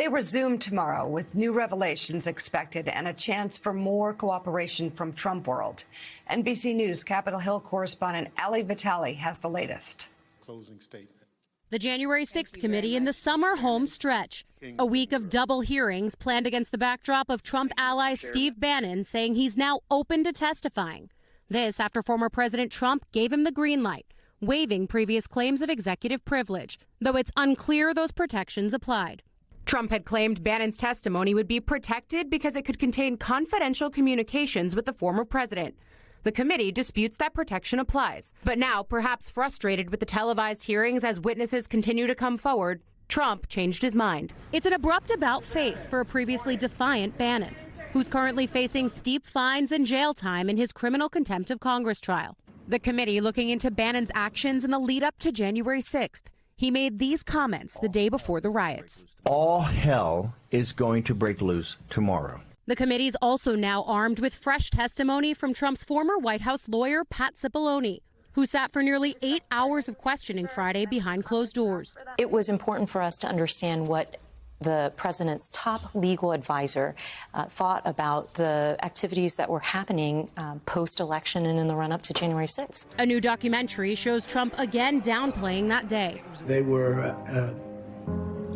They resume tomorrow with new revelations expected and a chance for more cooperation from Trump world. NBC News Capitol Hill correspondent Ali Vitale has the latest. Closing statement. The January 6th committee in the summer home stretch. A week of double hearings planned against the backdrop of Trump ally Steve Bannon saying he's now open to testifying. This after former President Trump gave him the green light, waiving previous claims of executive privilege, though it's unclear those protections applied. Trump had claimed Bannon's testimony would be protected because it could contain confidential communications with the former president. The committee disputes that protection applies. But now, perhaps frustrated with the televised hearings as witnesses continue to come forward, Trump changed his mind. It's an abrupt about-face for a previously defiant Bannon, who's currently facing steep fines and jail time in his criminal contempt of Congress trial. The committee looking into Bannon's actions in the lead-up to January 6th. He made these comments the day before the riots. All hell is going to break loose tomorrow. The committee's also now armed with fresh testimony from Trump's former White House lawyer, Pat Cipollone, who sat for nearly 8 hours of questioning Friday behind closed doors. It was important for us to understand what the president's top legal advisor thought about the activities that were happening post-election and in the run-up to January 6th. A new documentary shows Trump again downplaying that day. They were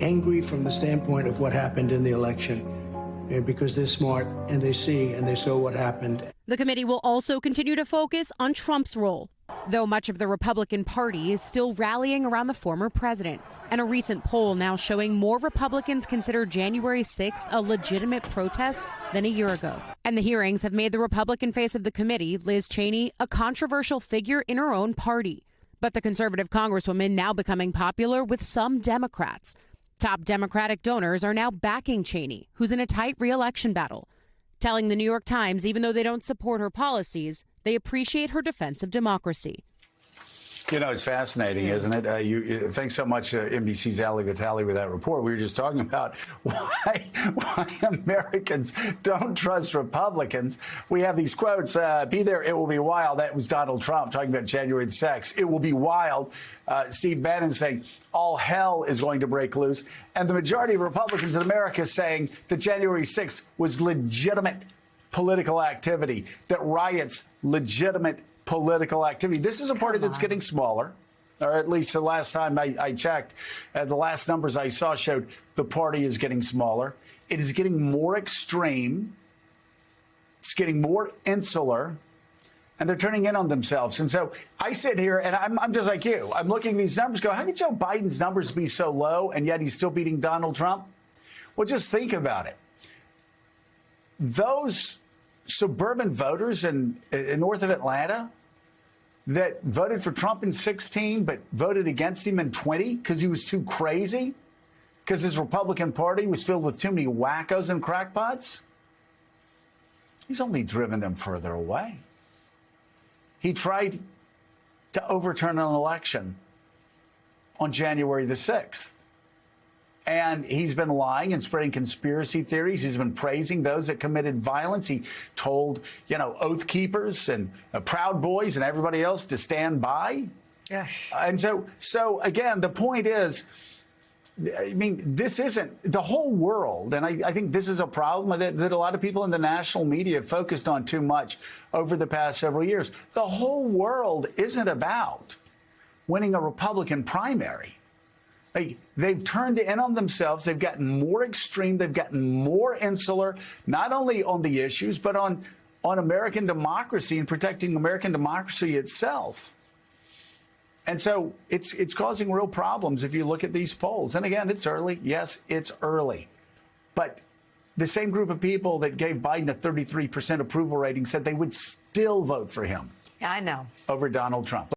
angry from the standpoint of what happened in the election. Because they're smart and they see and they saw what happened. The committee will also continue to focus on Trump's role, though much of the Republican Party is still rallying around the former president. And a recent poll now showing more Republicans consider January 6th a legitimate protest than a year ago. And the hearings have made the Republican face of the committee, Liz Cheney, a controversial figure in her own party. But the conservative congresswoman now becoming popular with some Democrats. Top Democratic donors are now backing Cheney, who's in a tight re-election battle, telling the New York Times even though they don't support her policies, they appreciate her defense of democracy. You know, it's fascinating, isn't it? Thanks so much, NBC's Ali Vitale, with that report. We were just talking about why Americans don't trust Republicans. We have these quotes, be there, it will be wild. That was Donald Trump talking about January 6th. It will be wild. Steve Bannon saying all hell is going to break loose. And the majority of Republicans in America saying that January 6th was legitimate political activity, that riots, legitimate political activity. This is a party that's getting smaller, or at least the last time I checked, the last numbers I saw showed the party is getting smaller. It is getting more extreme. It's getting more insular, and they're turning in on themselves. And so I sit here, and I'm just like you. I'm looking at these numbers, go, how could Joe Biden's numbers be so low, and yet he's still beating Donald Trump? Well, just think about it. Those suburban voters in north of Atlanta that voted for Trump in 16 but voted against him in 20 because he was too crazy, because his Republican Party was filled with too many wackos and crackpots, he's only driven them further away. He tried to overturn an election on January the 6th. And he's been lying and spreading conspiracy theories. He's been praising those that committed violence. He told, Oath Keepers and Proud Boys and everybody else to stand by. Yes. And so again, the point is, I mean, this isn't the whole world. And I think this is a problem that a lot of people in the national media have focused on too much over the past several years. The whole world isn't about winning a Republican primary. They've turned in on themselves. They've gotten more extreme. They've gotten more insular, not only on the issues, but on American democracy and protecting American democracy itself. And so it's causing real problems if you look at these polls. And again, it's early. Yes, it's early. But the same group of people that gave Biden a 33% approval rating said they would still vote for him. Yeah, I know. Over Donald Trump.